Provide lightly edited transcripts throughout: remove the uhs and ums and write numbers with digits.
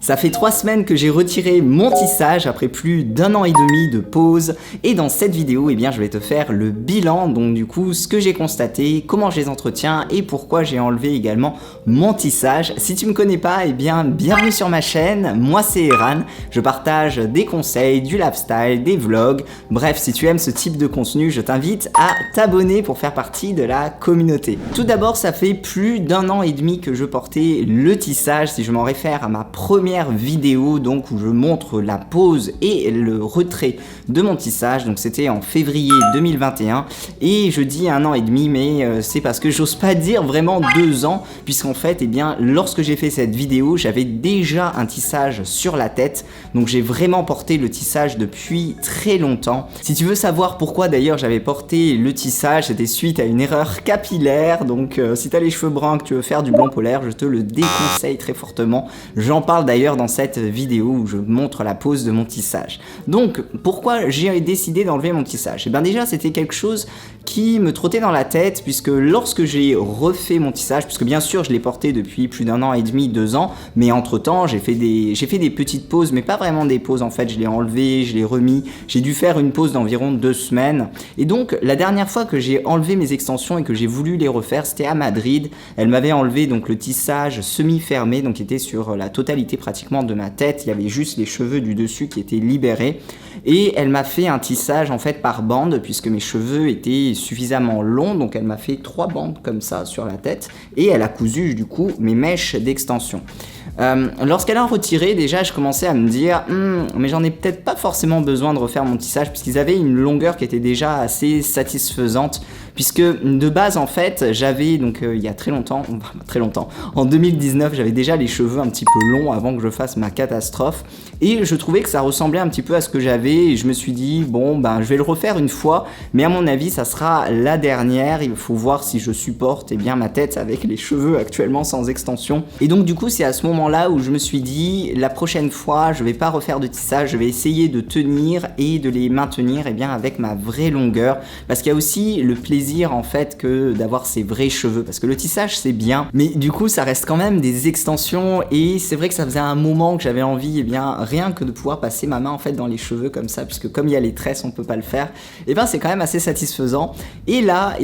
Ça fait 3 semaines que j'ai retiré mon tissage après plus d'1 an et demi de pause et dans cette vidéo je vais te faire le bilan, donc du coup ce que j'ai constaté, comment je les entretiens et pourquoi j'ai enlevé également mon tissage. Si tu me connais pas, bienvenue sur ma chaîne, moi c'est Eran, je partage des conseils, du lifestyle, des vlogs, bref si tu aimes ce type de contenu je t'invite à t'abonner pour faire partie de la communauté. Tout d'abord ça fait plus d'1 an et demi que je portais le tissage, si je m'en réfère à ma première vidéo donc où je montre la pose et le retrait de mon tissage, donc c'était en février 2021 et je dis 1 an et demi mais c'est parce que j'ose pas dire vraiment 2 ans puisqu'en fait lorsque j'ai fait cette vidéo j'avais déjà un tissage sur la tête, donc j'ai vraiment porté le tissage depuis très longtemps. Si tu veux savoir pourquoi d'ailleurs j'avais porté le tissage, c'était suite à une erreur capillaire, donc si tu as les cheveux bruns, que tu veux faire du blond polaire, je te le déconseille très fortement. J'en parle d'ailleurs dans cette vidéo où je montre la pose de mon tissage. Donc pourquoi j'ai décidé d'enlever mon tissage? Déjà c'était quelque chose qui me trottait dans la tête puisque lorsque j'ai refait mon tissage, puisque bien sûr je l'ai porté depuis plus d'1 an et demi, 2 ans, mais entre temps j'ai fait des petites pauses, mais pas vraiment des pauses en fait, je l'ai enlevé, je l'ai remis, j'ai dû faire une pause d'environ 2 semaines et donc la dernière fois que j'ai enlevé mes extensions et que j'ai voulu les refaire c'était à Madrid. Elle m'avait enlevé donc le tissage semi-fermé, donc qui était sur la totalité pratiquement de ma tête, il y avait juste les cheveux du dessus qui étaient libérés et elle m'a fait un tissage en fait par bande puisque mes cheveux étaient suffisamment longs, donc elle m'a fait 3 bandes comme ça sur la tête et elle a cousu du coup mes mèches d'extension. Lorsqu'elle a retiré, déjà je commençais à me dire mais j'en ai peut-être pas forcément besoin de refaire mon tissage puisqu'ils avaient une longueur qui était déjà assez satisfaisante, puisque de base en fait j'avais donc il y a très longtemps, en 2019 j'avais déjà les cheveux un petit peu longs avant que je fasse ma catastrophe et je trouvais que ça ressemblait un petit peu à ce que j'avais et je me suis dit bon je vais le refaire une fois, mais à mon avis ça sera la dernière. Il faut voir si je supporte ma tête avec les cheveux actuellement sans extension, et donc du coup c'est à ce moment là où je me suis dit la prochaine fois je vais pas refaire de tissage, je vais essayer de tenir et de les maintenir avec ma vraie longueur, parce qu'il y a aussi le plaisir en fait que d'avoir ses vrais cheveux, parce que le tissage c'est bien mais du coup ça reste quand même des extensions et c'est vrai que ça faisait un moment que j'avais envie rien que de pouvoir passer ma main en fait dans les cheveux comme ça, puisque comme il y a les tresses on peut pas le faire, c'est quand même assez satisfaisant. Et là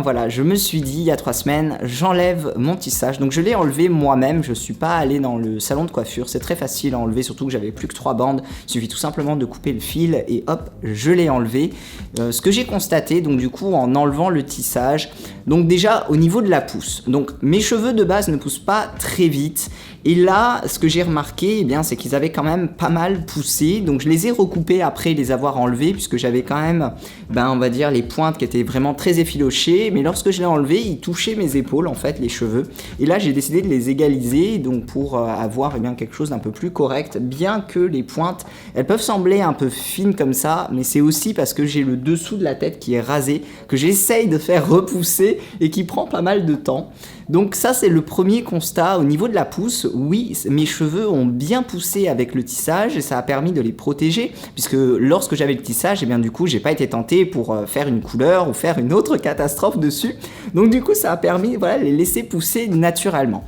voilà, je me suis dit il y a 3 semaines j'enlève mon tissage, donc je l'ai enlevé moi-même, je suis pas allé dans le salon de coiffure, c'est très facile à enlever, surtout que j'avais plus que 3 bandes, il suffit tout simplement de couper le fil et hop je l'ai enlevé. Ce que j'ai constaté donc du coup en enlevant le tissage, donc déjà au niveau de la pousse, donc mes cheveux de base ne poussent pas très vite et là ce que j'ai remarqué c'est qu'ils avaient quand même pas mal poussé, donc je les ai recoupés après les avoir enlevés puisque j'avais quand même on va dire les pointes qui étaient vraiment très effilochées, mais lorsque je l'ai enlevé ils touchaient mes épaules en fait, les cheveux, et là j'ai décidé de les égaliser donc pour avoir quelque chose d'un peu plus correct, bien que les pointes elles peuvent sembler un peu fines comme ça, mais c'est aussi parce que j'ai le dessous de la tête qui est rasé que j'essaye de faire repousser et qui prend pas mal de temps. Donc ça c'est le premier constat. Au niveau de la pousse, oui mes cheveux ont bien poussé avec le tissage et ça a permis de les protéger, puisque lorsque j'avais le tissage du coup j'ai pas été tenté pour faire une couleur ou faire une autre catastrophe dessus, donc du coup ça a permis de les laisser pousser naturellement.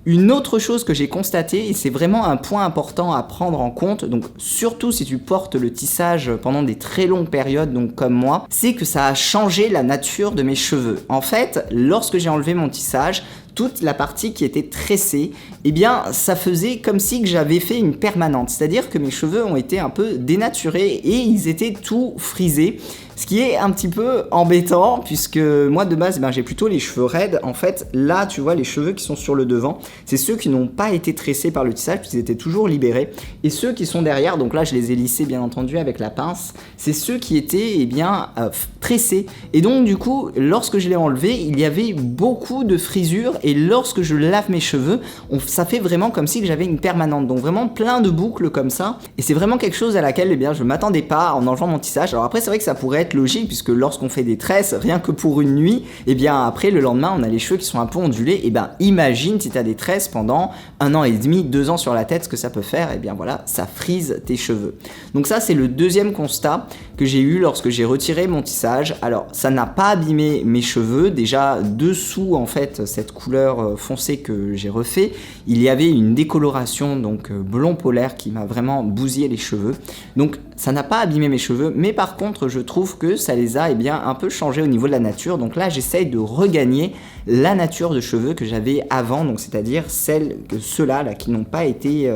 Une autre chose que j'ai constaté, et c'est vraiment un point important à prendre en compte, donc surtout si tu portes le tissage pendant des très longues périodes, donc comme moi, c'est que ça a changé la nature de mes cheveux. En fait, lorsque j'ai enlevé mon tissage, toute la partie qui était tressée, ça faisait comme si j'avais fait une permanente, c'est-à-dire que mes cheveux ont été un peu dénaturés et ils étaient tout frisés, ce qui est un petit peu embêtant puisque moi de base j'ai plutôt les cheveux raides. En fait là tu vois les cheveux qui sont sur le devant, c'est ceux qui n'ont pas été tressés par le tissage puisqu'ils étaient toujours libérés, et ceux qui sont derrière, donc là je les ai lissés bien entendu avec la pince, c'est ceux qui étaient tressés, et donc du coup lorsque je l'ai enlevé il y avait beaucoup de frisures et lorsque je lave mes cheveux ça fait vraiment comme si j'avais une permanente, donc vraiment plein de boucles comme ça, et c'est vraiment quelque chose à laquelle je m'attendais pas en enlevant mon tissage. Alors après c'est vrai que ça pourrait être logique puisque lorsqu'on fait des tresses rien que pour une nuit, après le lendemain on a les cheveux qui sont un peu ondulés, imagine si tu as des tresses pendant 1 an et demi, 2 ans sur la tête, ce que ça peut faire, voilà, ça frise tes cheveux. Donc ça c'est le deuxième constat que j'ai eu lorsque j'ai retiré mon tissage. Alors ça n'a pas abîmé mes cheveux, déjà dessous en fait cette couleur couleur foncée que j'ai refait, il y avait une décoloration donc blond polaire qui m'a vraiment bousillé les cheveux. Donc ça n'a pas abîmé mes cheveux, mais par contre je trouve que ça les a un peu changés au niveau de la nature. Donc là j'essaye de regagner la nature de cheveux que j'avais avant, donc c'est-à-dire ceux-là là, qui n'ont pas été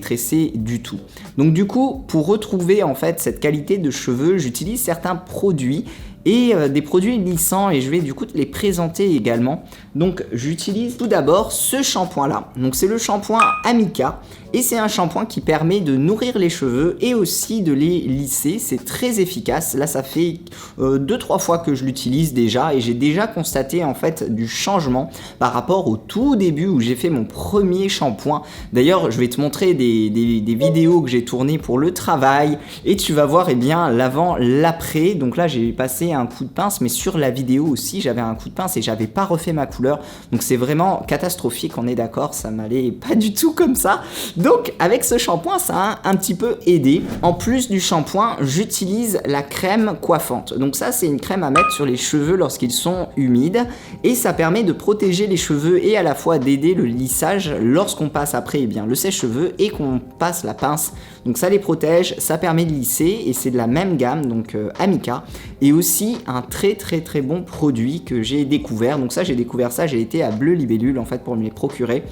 tressés du tout. Donc du coup, pour retrouver en fait cette qualité de cheveux, j'utilise certains produits et des produits lissants, et je vais du coup te les présenter également. Donc j'utilise tout d'abord ce shampoing là, donc c'est le shampoing Amika, et c'est un shampoing qui permet de nourrir les cheveux et aussi de les lisser. C'est très efficace. Là ça fait 2-3 fois que je l'utilise déjà, et j'ai déjà constaté en fait du changement par rapport au tout début où j'ai fait mon premier shampoing. D'ailleurs je vais te montrer des vidéos que j'ai tournées pour le travail, et tu vas voir l'avant, l'après. Donc là j'ai passé un coup de pince, mais sur la vidéo aussi j'avais un coup de pince et j'avais pas refait ma couleur, donc c'est vraiment catastrophique, on est d'accord, ça m'allait pas du tout comme ça. Donc avec ce shampoing ça a un petit peu aidé. En plus du shampoing, j'utilise la crème coiffante. Donc ça c'est une crème à mettre sur les cheveux lorsqu'ils sont humides, et ça permet de protéger les cheveux et à la fois d'aider le lissage lorsqu'on passe après le sèche-cheveux et qu'on passe la pince. Donc ça les protège, ça permet de lisser, et c'est de la même gamme, donc Amika, et aussi un très bon produit que j'ai découvert. Donc ça j'ai découvert ça, j'ai été à Bleu Libellule en fait pour me les procurer,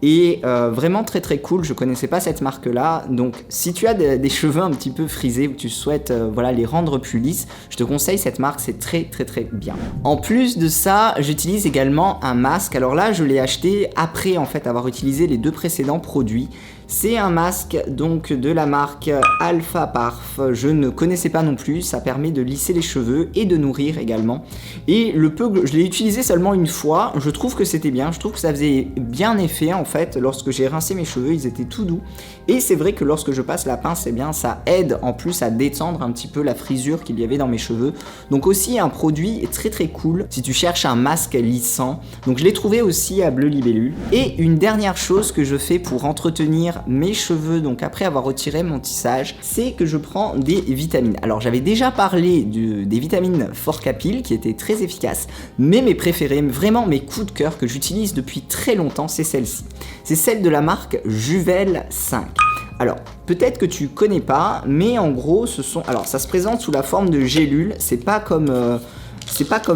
et vraiment très cool. Je connaissais pas cette marque là, donc si tu as des cheveux un petit peu frisés ou tu souhaites les rendre plus lisses, je te conseille cette marque, c'est très bien. En plus de ça, j'utilise également un masque. Alors là je l'ai acheté après en fait avoir utilisé les 2 précédents produits. C'est un masque donc de la marque Alpha Parf, je ne connaissais pas non plus. Ça permet de lisser les cheveux et de nourrir également, et je l'ai utilisé seulement une fois, je trouve que c'était bien, je trouve que ça faisait bien effet en fait. Lorsque j'ai rincé mes cheveux, ils étaient tout doux, et c'est vrai que lorsque je passe la pince, ça aide en plus à détendre un petit peu la frisure qu'il y avait dans mes cheveux. Donc aussi un produit très cool si tu cherches un masque lissant. Donc je l'ai trouvé aussi à Bleu Libellule. Et une dernière chose que je fais pour entretenir mes cheveux, donc après avoir retiré mon tissage, c'est que je prends des vitamines. Alors j'avais déjà parlé des vitamines Forcapil qui étaient très efficaces, mais mes préférés, vraiment mes coups de cœur que j'utilise depuis très longtemps, c'est celle-ci. C'est celle de la marque Juvel 5. Alors, peut-être que tu connais pas, mais en gros, alors ça se présente sous la forme de gélules. C'est pas comme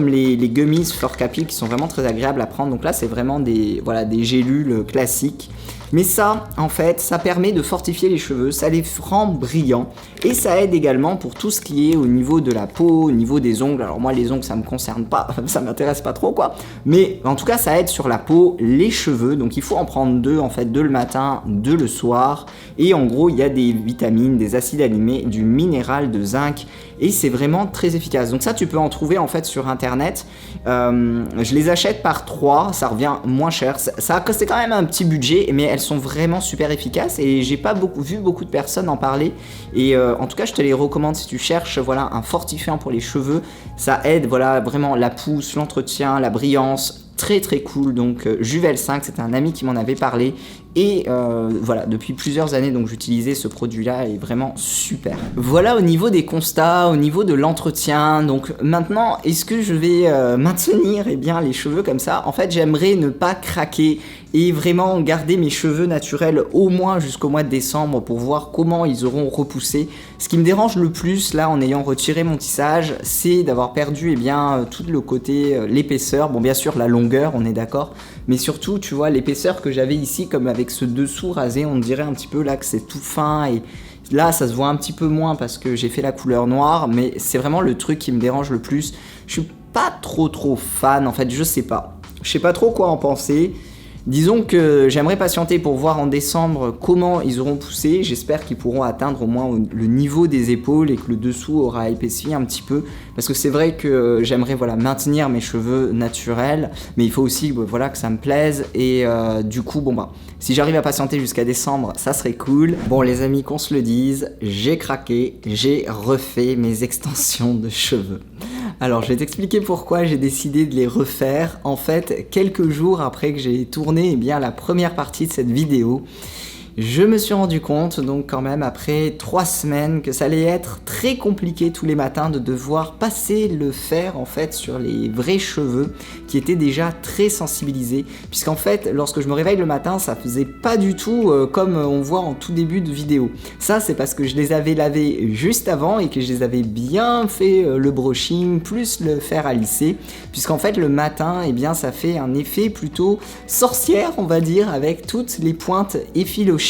les gummies Forcapil qui sont vraiment très agréables à prendre. Donc là, c'est vraiment des gélules classiques. Mais ça, en fait, ça permet de fortifier les cheveux, ça les rend brillants, et ça aide également pour tout ce qui est au niveau de la peau, au niveau des ongles. Alors moi, les ongles, ça me concerne pas, ça m'intéresse pas trop quoi. Mais en tout cas, ça aide sur la peau, les cheveux. Donc il faut en prendre 2 en fait, 2 le matin, 2 le soir. Et en gros, il y a des vitamines, des acides aminés, du minéral de zinc, et c'est vraiment très efficace. Donc ça, tu peux en trouver en fait sur internet. Je les achète par 3, ça revient moins cher. C'est quand même un petit budget, mais elles sont vraiment super efficaces, et j'ai pas vu beaucoup de personnes en parler. Et en tout cas, je te les recommande si tu cherches un fortifiant pour les cheveux. Ça aide vraiment la pousse, l'entretien, la brillance. Très cool. Donc Juvel 5, c'est un ami qui m'en avait parlé, et depuis plusieurs années donc j'utilisais ce produit là, et vraiment super. Voilà au niveau des constats, au niveau de l'entretien. Donc maintenant, est-ce que je vais maintenir les cheveux comme ça? En fait, j'aimerais ne pas craquer et vraiment garder mes cheveux naturels au moins jusqu'au mois de décembre pour voir comment ils auront repoussé. Ce qui me dérange le plus là en ayant retiré mon tissage, c'est d'avoir perdu tout le côté, l'épaisseur. Bon, bien sûr la longueur, on est d'accord, mais surtout tu vois l'épaisseur que j'avais ici, comme avec ce dessous rasé, on dirait un petit peu là que c'est tout fin, et là ça se voit un petit peu moins parce que j'ai fait la couleur noire, mais c'est vraiment le truc qui me dérange le plus. Je suis pas trop fan en fait, je sais pas trop quoi en penser. Disons que j'aimerais patienter pour voir en décembre comment ils auront poussé. J'espère qu'ils pourront atteindre au moins le niveau des épaules, et que le dessous aura épaissi un petit peu, parce que c'est vrai que j'aimerais maintenir mes cheveux naturels, mais il faut aussi que ça me plaise. Et du coup si j'arrive à patienter jusqu'à décembre, ça serait cool. Bon les amis, qu'on se le dise, j'ai craqué, j'ai refait mes extensions de cheveux. Alors je vais t'expliquer pourquoi j'ai décidé de les refaire. En fait, quelques jours après que j'ai tourné la première partie de cette vidéo, Je me suis rendu compte donc quand même après 3 semaines que ça allait être très compliqué tous les matins de devoir passer le fer en fait sur les vrais cheveux qui étaient déjà très sensibilisés, puisqu'en fait lorsque je me réveille le matin ça faisait pas du tout comme on voit en tout début de vidéo. Ça c'est parce que je les avais lavés juste avant et que je les avais bien fait le brushing plus le fer à lisser, puisqu'en fait le matin eh bien ça fait un effet plutôt sorcière on va dire, avec toutes les pointes effilochées.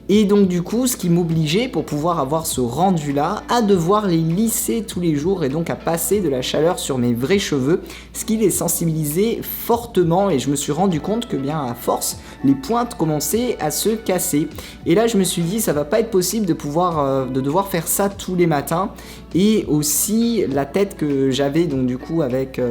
Et donc du coup, ce qui m'obligeait pour pouvoir avoir ce rendu là à devoir les lisser tous les jours et donc à passer de la chaleur sur mes vrais cheveux, ce qui les sensibilisait fortement et je me suis rendu compte que bien à force, les pointes commençaient à se casser. Et là je me suis dit ça va pas être possible de devoir faire ça tous les matins. Et aussi la tête que j'avais donc du coup avec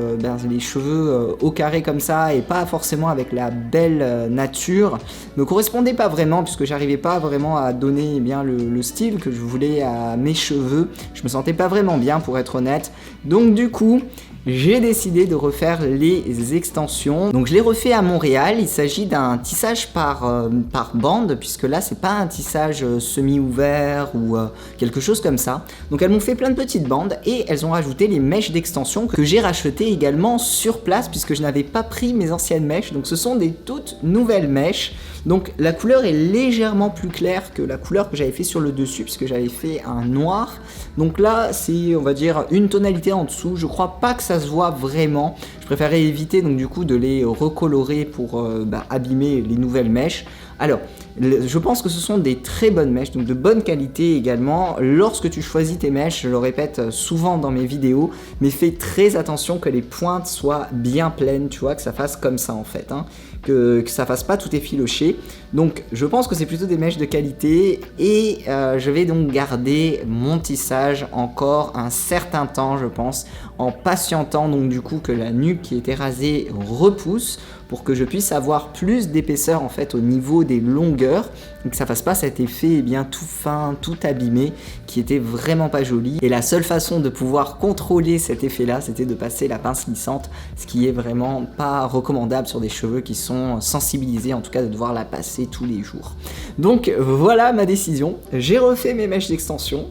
les cheveux au carré comme ça et pas forcément avec la belle nature me correspondait pas vraiment, puisque j'arrivais pas vraiment à donner eh bien le style que je voulais à mes cheveux. Je me sentais pas vraiment bien pour être honnête. Donc du coup j'ai décidé de refaire les extensions. Donc je l'ai refait à Montréal. Il s'agit d'un tissage par bande, puisque là c'est pas un tissage semi-ouvert ou quelque chose comme ça. Donc elles m'ont fait plein de petites bandes et elles ont rajouté les mèches d'extension que j'ai rachetées également sur place, puisque je n'avais pas pris mes anciennes mèches. Donc ce sont des toutes nouvelles mèches. Donc la couleur est légèrement plus claire que la couleur que j'avais fait sur le dessus, puisque j'avais fait un noir. Donc là c'est on va dire une tonalité en dessous. Je crois pas que ça se voit vraiment. Je préférais éviter donc du coup de les recolorer pour abîmer les nouvelles mèches. Alors, je pense que ce sont des très bonnes mèches, donc de bonne qualité également. Lorsque tu choisis tes mèches, je le répète souvent dans mes vidéos, mais fais très attention que les pointes soient bien pleines, tu vois, que ça fasse comme ça en fait, hein, que ça fasse pas tout effiloché. Donc, je pense que c'est plutôt des mèches de qualité et je vais donc garder mon tissage encore un certain temps, je pense, en patientant donc du coup que la nuque qui était rasée repousse, pour que je puisse avoir plus d'épaisseur en fait au niveau des longueurs et que ça fasse pas cet effet bien tout fin, tout abîmé qui était vraiment pas joli. Et la seule façon de pouvoir contrôler cet effet là, c'était de passer la pince lissante, ce qui est vraiment pas recommandable sur des cheveux qui sont sensibilisés, en tout cas de devoir la passer tous les jours. Donc voilà ma décision, j'ai refait mes mèches d'extension.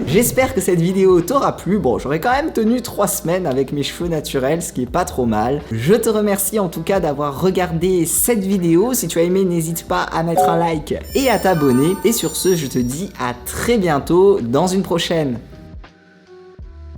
J'espère que cette vidéo t'aura plu. Bon, j'aurais quand même tenu 3 semaines avec mes cheveux naturels, ce qui est pas trop mal. Je te remercie en tout cas d'avoir regardé cette vidéo. Si tu as aimé, n'hésite pas à mettre un like et à t'abonner. Et sur ce, je te dis à très bientôt dans une prochaine.